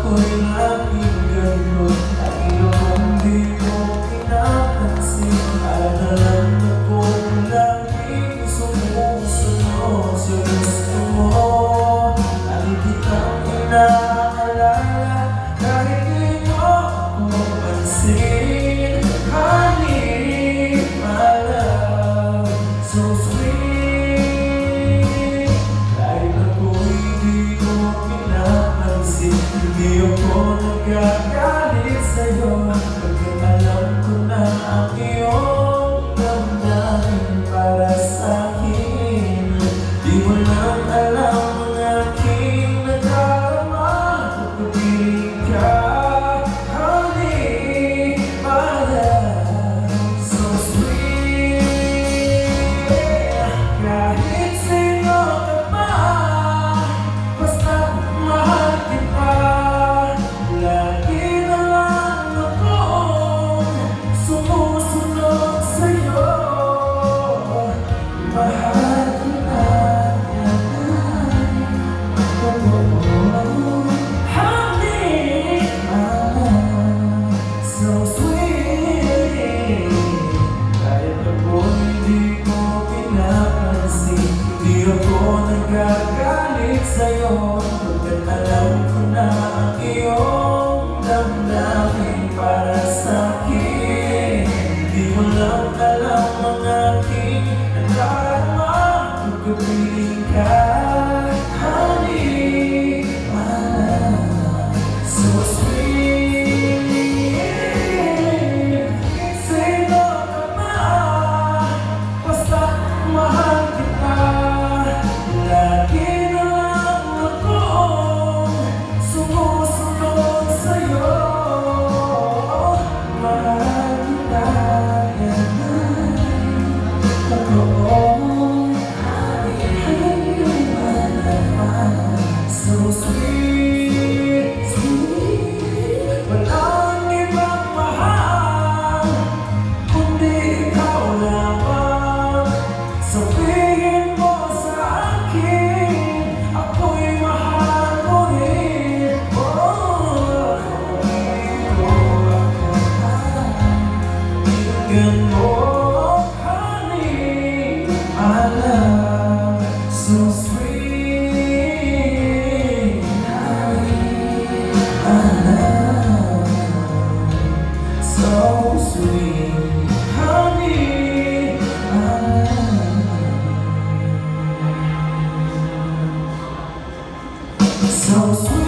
ako'y laging ganun. At iyong di mo pinapansin. Alam na kung laging sumusunod sa gusto mo. Lagi kitang inaalala kahit di mo ako pansin. Honey, my love, so sweet. Kahit ako'y di mo pinapansin, hindi ako nagagalit sa'yo. Pagkat alam ko na ang iyong damdamin para sa'kin. Di mo lang alam ang aking nadarama. Pagpiling ka, honey, my love, so sweet. Kahit sino ka pa, basta mahal kita. Lagi na lang akong sumusunod sa'yo. Mahal kita, honey, my love, so sweet. Kahit ako'y di ko pinapansin, hindi ako nagagalit sa'yo. Pagkat alam ko na ang iyong damdamin para sa'kin. Di mo lang alam ang aking nadarama. Pagkapiling ka, honey, my love, so sweet. Sino ka ba? Basta mahal kita. Lagi na lang akong sumusunod sa'yo. Mahal kita, yan ay totoo. So sweet, sweet. Walang ibang mahal kundi ikaw lamang. Sabihin mo sa akin, ako'y mahal mo rin. Oh, hindi ko akalain mo, honey, my love, so sweet. So sweet, honey, my love, so sweet.